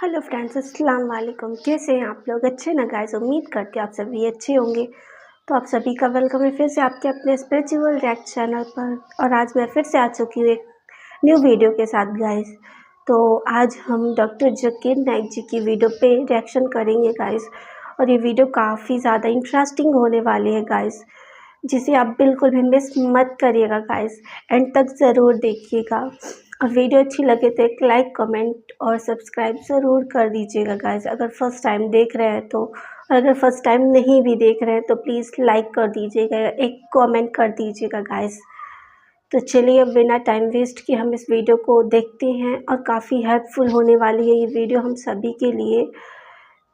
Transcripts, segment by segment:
Hello friends, अस्सलाम वालेकुम। कैसे हैं आप लोग? अच्छे ना गाइस? उम्मीद करती हूँ आप सभी अच्छे होंगे। तो आप सभी का वेलकम है फिर से आपके अपने स्पिरिचुअल रिएक्ट चैनल पर। और आज मैं फिर से आ चुकी हूँ एक न्यू वीडियो के साथ गाइस। तो आज हम डॉक्टर ज़कीर नाइक जी की वीडियो पे रिएक्शन करेंगे गाइस। और ये वीडियो काफ़ी ज़्यादा इंटरेस्टिंग होने वाली है गाइस, जिसे आप बिल्कुल भी मिस मत करिएगा गाइस। एंड तक ज़रूर देखिएगा। और वीडियो अच्छी लगे तो एक लाइक, कमेंट और सब्सक्राइब ज़रूर कर दीजिएगा गाइस, अगर फर्स्ट टाइम देख रहे हैं तो। और अगर फर्स्ट टाइम नहीं भी देख रहे हैं तो प्लीज़ लाइक कर दीजिएगा, एक कमेंट कर दीजिएगा गाइस। तो चलिए अब बिना टाइम वेस्ट किए हम इस वीडियो को देखते हैं। और काफ़ी हेल्पफुल होने वाली है ये वीडियो हम सभी के लिए।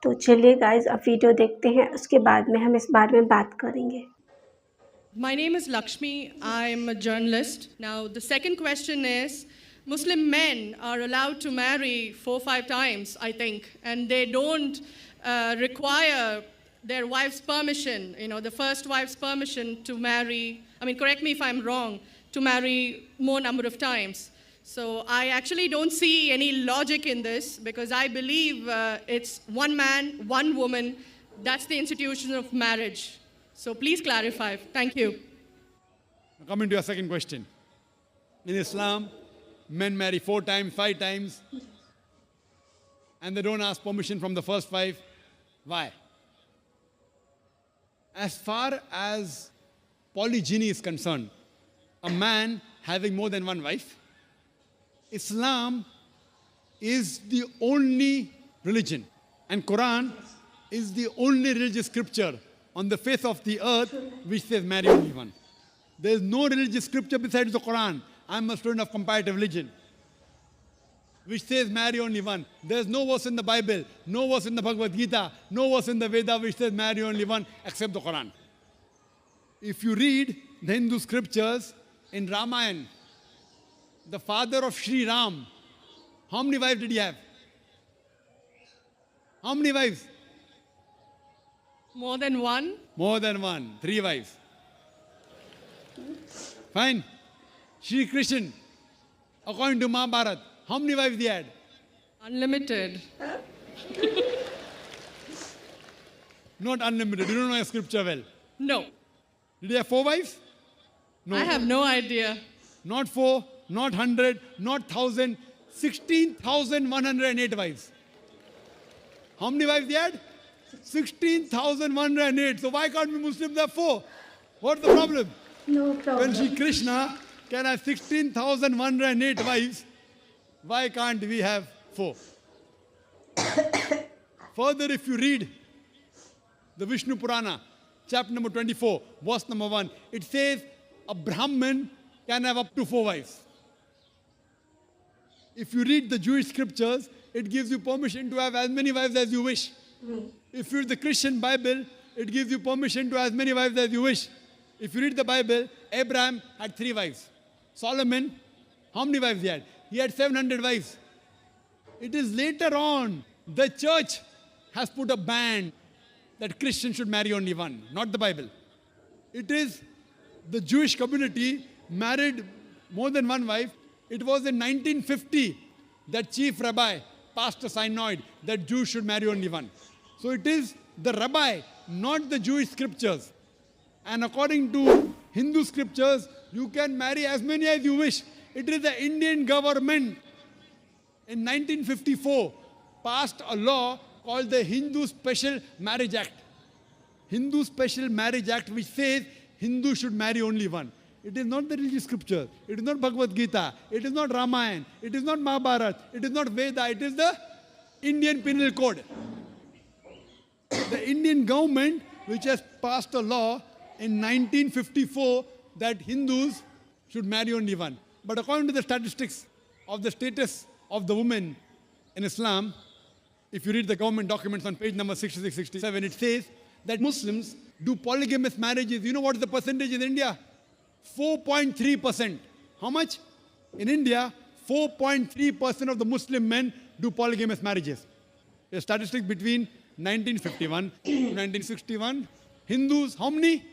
तो चलिए गाइस अब वीडियो देखते हैं, उसके बाद में हम इस बारे में बात करेंगे। My name is Lakshmi. I'm a journalist. Now, the second question is Muslim men are allowed to marry 4-5 times, I think, and they don't require their wife's permission, the first wife's permission to marry. I mean, correct me if I'm wrong, to marry more number of times. So I actually don't see any logic in this because I believe it's one man, one woman. That's the institution of marriage. So please clarify. Thank you. Coming to your second question. In Islam, men marry 4 times, 5 times, and they don't ask permission from the first wife. Why? As far as polygyny is concerned, a man having more than one wife, Islam is the only religion, and Quran is the only religious scripture on the face of the earth which says marry only one. There is no religious scripture besides the Quran. I'm a student of comparative religion, which says marry only one. There is no verse in the Bible, no verse in the Bhagavad Gita, no verse in the Veda which says marry only one except the Quran. If you read the Hindu scriptures in Ramayana, the father of Sri Ram, how many wives did he have? How many wives? More than one? More than one. 3 wives. Fine. Shri Krishna, according to Mahabharata, how many wives he had? Unlimited. Not unlimited. You don't know your scripture well. No. Did he have 4 wives? No. I have no idea. Not 4, not 100, not 1,000, 16,108 wives. How many wives he had? 16,108. So why can't we Muslims have 4? What's the problem? No When problem. Shri Krishna can have 16,108 wives, why can't we have 4? Further, if you read the Vishnu Purana, chapter number 24, verse number 1, it says a Brahmin can have up to 4 wives. If you read the Jewish scriptures, it gives you permission to have as many wives as you wish. If you read the Christian Bible, it gives you permission to have as many wives as you wish. If you read the Bible, Abraham had 3 wives. Solomon, how many wives he had? He had 700 wives. It is later on the church has put a ban that Christians should marry only one, not the Bible. It is the Jewish community married more than one wife. It was in 1950 that chief rabbi passed a synod that Jews should marry only one. So it is the rabbi, not the Jewish scriptures. And according to Hindu scriptures, you can marry as many as you wish. It is the Indian government in 1954 passed a law called the Hindu Special Marriage Act. Hindu Special Marriage Act, which says Hindus should marry only one. It is not the religious scripture. It is not Bhagavad Gita. It is not Ramayana. It is not Mahabharata. It is not Veda. It is the Indian Penal Code. The Indian government, which has passed a law in 1954 that Hindus should marry only one. But according to the statistics of the status of the woman in Islam, if you read the government documents on page number 66, 67, it says that Muslims do polygamous marriages. You know what is the percentage in India? 4.3%. How much? In India, 4.3% of the Muslim men do polygamous marriages. A statistic between 1951 to 1961. Hindus, how many?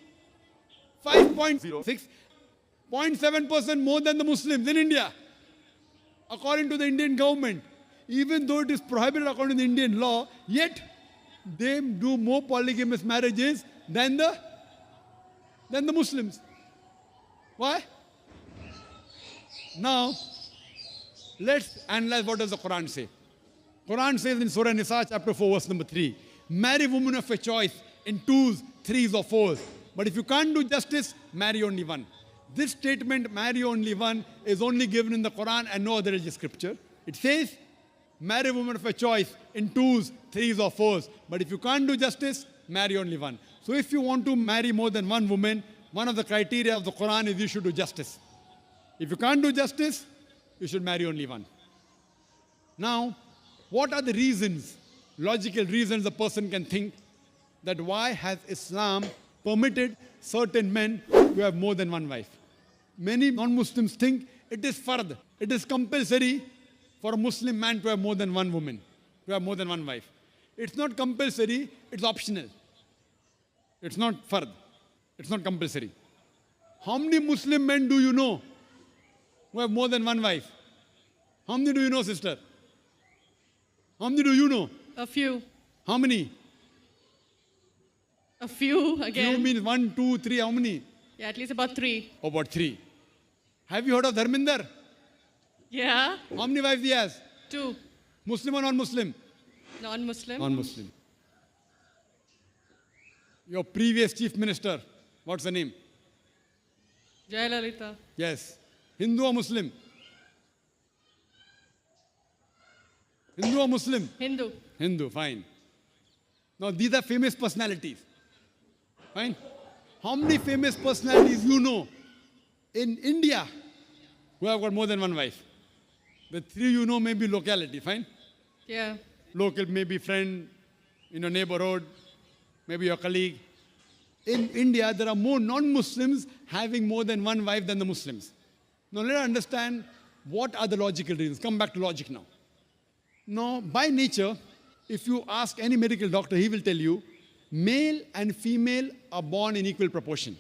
5.06. 0.7% more than the Muslims in India. According to the Indian government, even though it is prohibited according to the Indian law, yet they do more polygamous marriages than the Muslims. Why? Now, let's analyze what does the Quran say. Quran says in Surah Nisa chapter 4 verse number 3, marry women of your choice in twos, threes or fours. But if you can't do justice, marry only one. This statement, marry only one, is only given in the Quran and no other religious scripture. It says, marry women of your choice in twos, threes or fours. But if you can't do justice, marry only one. So if you want to marry more than one woman, one of the criteria of the Quran is you should do justice. If you can't do justice, you should marry only one. Now, what are the reasons, logical reasons a person can think that why has Islam permitted certain men to have more than one wife? Many non-Muslims think it is fard, it is compulsory for a Muslim man to have more than one woman, to have more than one wife. It's not compulsory, it's optional. It's not fard, it's not compulsory. How many Muslim men do you know who have more than one wife? How many do you know, sister? How many do you know? A few. How many? A few again. Few means 1, 2, 3, how many? Yeah, at least about 3. About 3. Have you heard of Dharminder? Yeah. How many wives he has? 2. Muslim or non-Muslim? Non-Muslim. Non-Muslim. Your previous chief minister, what's the name? Jayalalitha. Yes. Hindu or Muslim? Hindu or Muslim? Hindu. Hindu, fine. Now these are famous personalities. Fine. How many famous personalities you know in India who have got more than one wife? The 3 you know may be locality, fine? Yeah. Local, maybe friend in your neighborhood, maybe your colleague. In India, there are more non-Muslims having more than one wife than the Muslims. Now let us understand what are the logical reasons. Come back to logic now. Now, by nature, if you ask any medical doctor, he will tell you, male and female are born in equal proportion.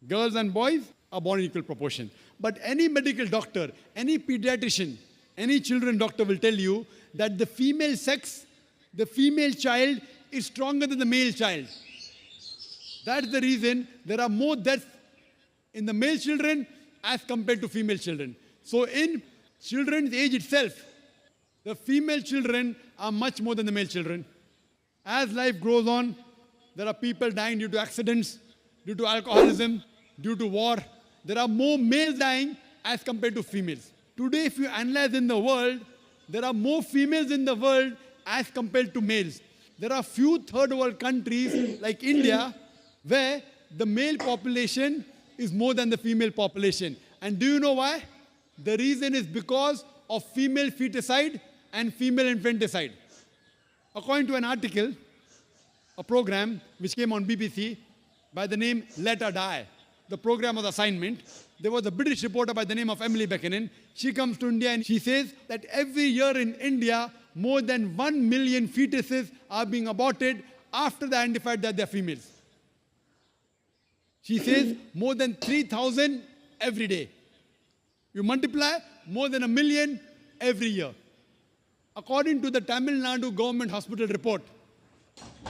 Girls and boys are born in equal proportion. But any medical doctor, any pediatrician, any children doctor will tell you that the female sex, the female child is stronger than the male child. That's the reason there are more deaths in the male children as compared to female children. So in children's age itself, the female children are much more than the male children. As life goes on, there are people dying due to accidents, due to alcoholism, due to war. There are more males dying as compared to females. Today, if you analyze in the world, there are more females in the world as compared to males. There are few third world countries like India where the male population is more than the female population. And do you know why? The reason is because of female feticide and female infanticide. According to an article, a program which came on BBC by the name Let Her Die, the program was assignment. There was a British reporter by the name of Emily Buchanan. She comes to India and she says that every year in India, more than 1 million fetuses are being aborted after they identified that they're females. She says more than 3,000 every day. You multiply, more than 1 million every year. According to the Tamil Nadu government hospital report,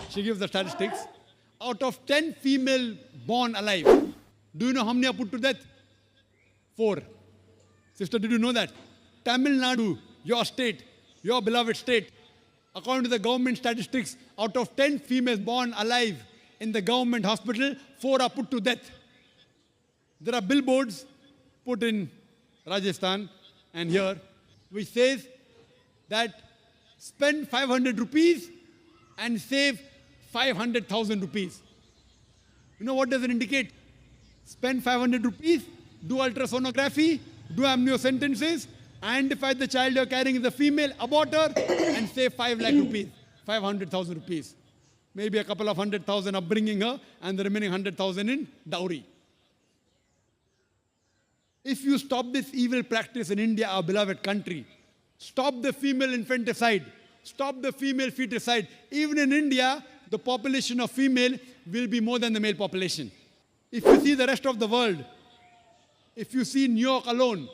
she gives the statistics, out of 10 female born alive, do you know how many are put to death? 4. Sister, did you know that? Tamil Nadu, your state, your beloved state, according to the government statistics, out of 10 females born alive in the government hospital, 4 are put to death. There are billboards put in Rajasthan and here, which says that spend 500 rupees and save 500,000 rupees. You know what does it indicate? Spend 500 rupees, do ultrasonography, do amniocentesis, identify the child you're carrying is a female, abort her, and save 5 lakh rupees, 500,000 rupees. Maybe a couple of 100,000 upbringing her, and the remaining 100,000 in dowry. If you stop this evil practice in India, our beloved country, stop the female infanticide, stop the female feticide. Even in India, the population of female will be more than the male population. If you see the rest of the world, if you see New York alone,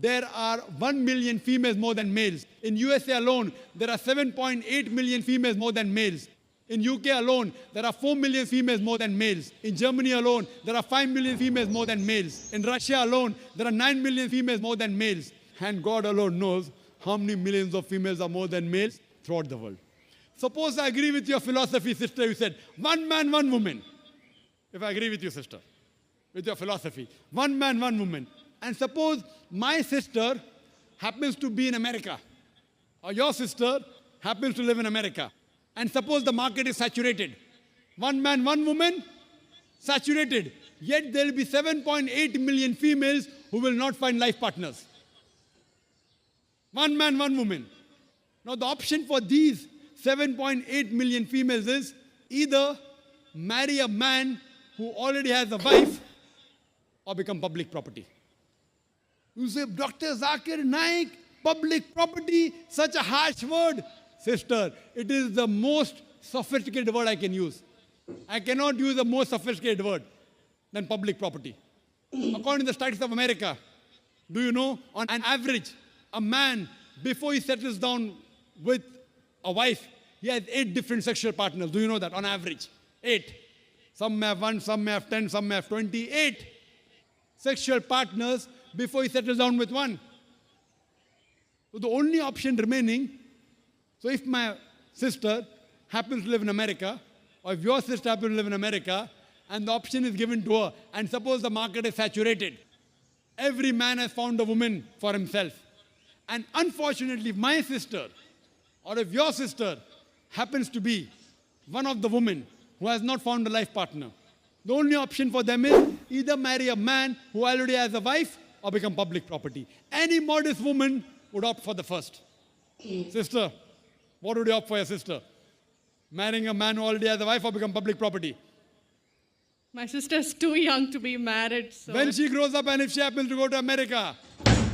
there are 1 million females more than males. In USA alone, there are 7.8 million females more than males. In UK alone, there are 4 million females more than males. In Germany alone, there are 5 million females more than males. In Russia alone, there are 9 million females more than males. And God alone knows how many millions of females are more than males throughout the world. Suppose I agree with your philosophy, sister. You said, one man, one woman. If I agree with you, sister, with your philosophy, one man, one woman. And suppose my sister happens to be in America, or your sister happens to live in America. And suppose the market is saturated. One man, one woman, saturated. Yet there will be 7.8 million females who will not find life partners. One man, one woman. Now the option for these 7.8 million females is either marry a man who already has a wife or become public property. You say, Dr. Zakir Naik, public property, such a harsh word. Sister, it is the most sophisticated word I can use. I cannot use a more sophisticated word than public property. According to the statistics of America, do you know, on an average, a man, before he settles down with a wife, he has 8 different sexual partners. Do you know that? On average, 8. Some may have 1, some may have 10, some may have 28 sexual partners before he settles down with one. So the only option remaining, so if my sister happens to live in America, or if your sister happens to live in America, and the option is given to her, and suppose the market is saturated, every man has found a woman for himself. And unfortunately, if my sister, or if your sister happens to be one of the women who has not found a life partner, the only option for them is either marry a man who already has a wife or become public property. Any modest woman would opt for the first. Sister, what would you opt for your sister? Marrying a man who already has a wife or become public property? My sister's too young to be married, so When she grows up and if she happens to go to America,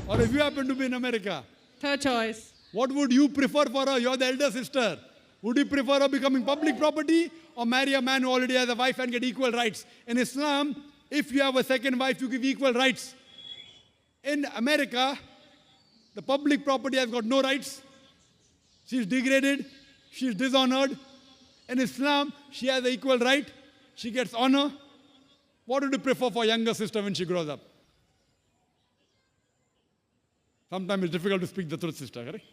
or if you happen to be in America, third choice. what would you prefer for her? You're the elder sister. Would you prefer her becoming public property or marry a man who already has a wife and get equal rights? In Islam, if you have a second wife, you give equal rights. In America, the public property has got no rights. She's degraded. She's dishonored. In Islam, she has an equal right. She gets honor. What would you prefer for younger sister when she grows up? Sometimes it's difficult to speak the truth, sister, correct?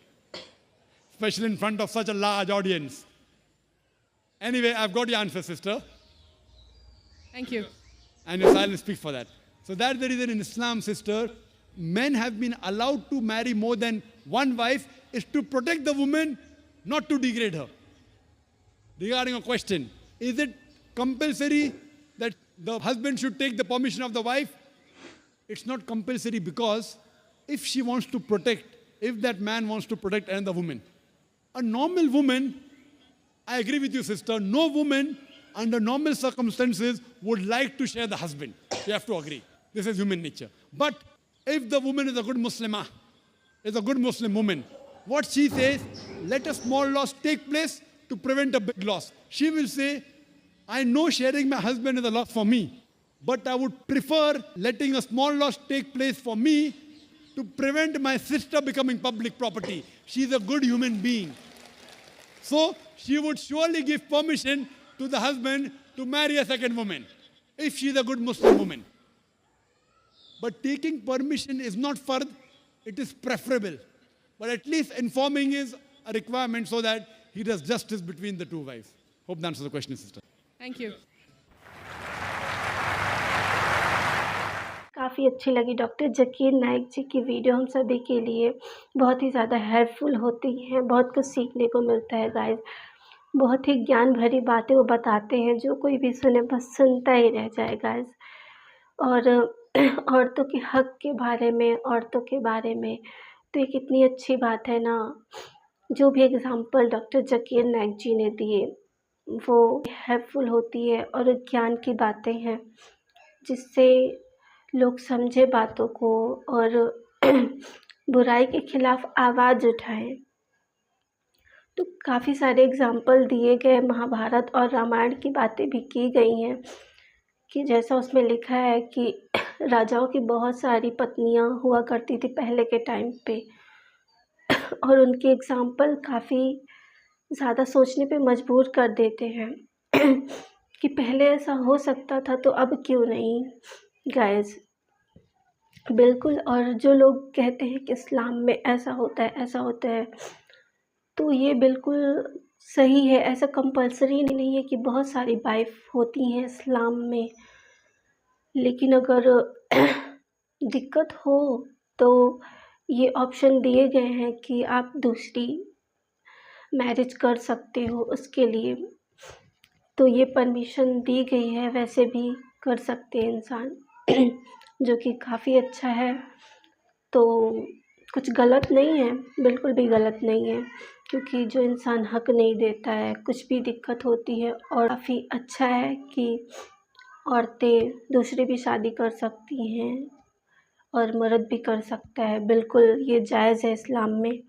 Especially in front of such a large audience. Anyway, I've got your answer, sister. Thank you. And your silence speaks for that. So that's the reason in Islam, sister, men have been allowed to marry more than one wife is to protect the woman, not to degrade her. Regarding a question, is it compulsory that the husband should take the permission of the wife? It's not compulsory because if she wants to protect, if that man wants to protect another woman, a normal woman, I agree with you, sister, no woman under normal circumstances would like to share the husband. You have to agree. This is human nature. But if the woman is a good Muslimah, is a good Muslim woman, what she says, let a small loss take place to prevent a big loss. She will say, I know sharing my husband is a loss for me, but I would prefer letting a small loss take place for me to prevent my sister becoming public property. She's a good human being. So she would surely give permission to the husband to marry a second woman, if she's a good Muslim woman. But taking permission is not fard, it is preferable. But at least informing is a requirement so that he does justice between the two wives. Hope that answers the question, sister. Thank you. काफ़ी अच्छी लगी doctor Zakir Naik जी की video. हम सभी के लिए बहुत ही ज़्यादा हेल्पफुल होती हैं, बहुत कुछ सीखने को मिलता है गाइस। बहुत ही ज्ञान भरी बातें वो बताते हैं, जो कोई भी सुने बस सुनता ही रह जाए गाइस। और औरतों के हक़ के बारे में, औरतों के बारे में तो ये कितनी अच्छी बात है ना। जो भी एग्ज़ाम्पल डॉक्टर ज़कीर नाइक जी ने दिए वो हेल्पफुल होती है और ज्ञान की बातें हैं, जिससे लोग समझे बातों को और बुराई के खिलाफ़ आवाज़ उठाएं। तो काफ़ी सारे एग्ज़ाम्पल दिए गए, महाभारत और रामायण की बातें भी की गई हैं कि जैसा उसमें लिखा है कि राजाओं की बहुत सारी पत्नियां हुआ करती थी पहले के टाइम पे, और उनके एग्ज़ाम्पल काफ़ी ज़्यादा सोचने पे मजबूर कर देते हैं कि पहले ऐसा हो सकता था तो अब क्यों नहीं गाइस। बिल्कुल। और जो लोग कहते हैं कि इस्लाम में ऐसा होता है, ऐसा होता है, तो ये बिल्कुल सही है। ऐसा कंपल्सरी नहीं है कि बहुत सारी वाइफ़ होती हैं इस्लाम में, लेकिन अगर दिक्कत हो तो ये ऑप्शन दिए गए हैं कि आप दूसरी मैरिज कर सकते हो उसके लिए, तो ये परमिशन दी गई है। वैसे भी कर सकते हैं इंसान जो कि काफ़ी अच्छा है। तो कुछ गलत नहीं है, बिल्कुल भी गलत नहीं है, क्योंकि जो इंसान हक नहीं देता है, कुछ भी दिक्कत होती है। और काफ़ी अच्छा है कि औरतें दूसरी भी शादी कर सकती हैं और मर्द भी कर सकता है, बिल्कुल ये जायज़ है इस्लाम में,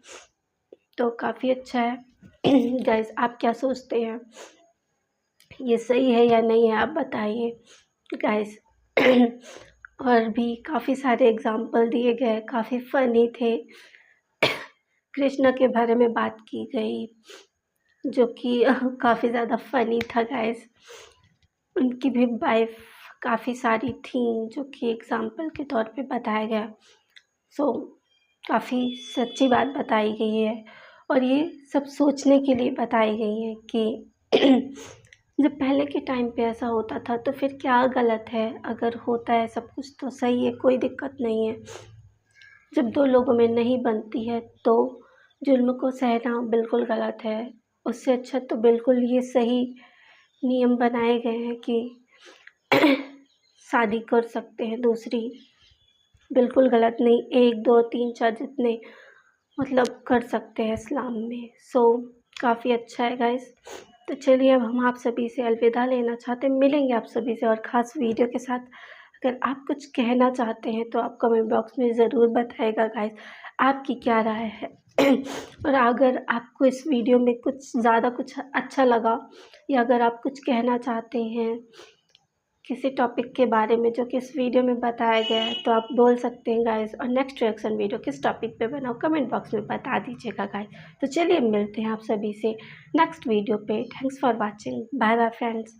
तो काफ़ी अच्छा है। गाइस, आप क्या सोचते हैं, ये सही है या नहीं है, आप बताइए गाइस। और भी काफ़ी सारे एग्ज़ाम्पल दिए गए, काफ़ी फ़नी थे। कृष्ण के बारे में बात की गई, जो कि काफ़ी ज़्यादा फ़नी था गाइस। उनकी भी वाइफ़ काफ़ी सारी थीं, जो कि एग्ज़ाम्पल के तौर पे बताया गया। सो काफ़ी सच्ची बात बताई गई है, और ये सब सोचने के लिए बताई गई है कि जब पहले के टाइम पे ऐसा होता था तो फिर क्या गलत है, अगर होता है सब कुछ तो सही है, कोई दिक्कत नहीं है। जब 2 लोगों में नहीं बनती है तो जुल्म को सहना बिल्कुल गलत है। उससे अच्छा तो बिल्कुल ये सही नियम बनाए गए हैं कि शादी कर सकते हैं दूसरी, बिल्कुल गलत नहीं। 1, 2, 3, 4 जितने मतलब कर सकते हैं इस्लाम में। सो काफ़ी अच्छा है गाइस। तो चलिए, अब हम आप सभी से अलविदा लेना चाहते हैं, मिलेंगे आप सभी से और ख़ास वीडियो के साथ। अगर आप कुछ कहना चाहते हैं तो आप कमेंट बॉक्स में ज़रूर बताइएगा गाइस, आपकी क्या राय है। और अगर आपको इस वीडियो में कुछ ज़्यादा कुछ अच्छा लगा, या अगर आप कुछ कहना चाहते हैं किसी टॉपिक के बारे में जो कि इस वीडियो में बताया गया है, तो आप बोल सकते हैं गाइस। और नेक्स्ट रिएक्शन वीडियो किस टॉपिक पे बनाऊँ, कमेंट बॉक्स में बता दीजिएगा गाइस। तो चलिए, मिलते हैं आप सभी से नेक्स्ट वीडियो पे। Thanks for watching, bye bye friends.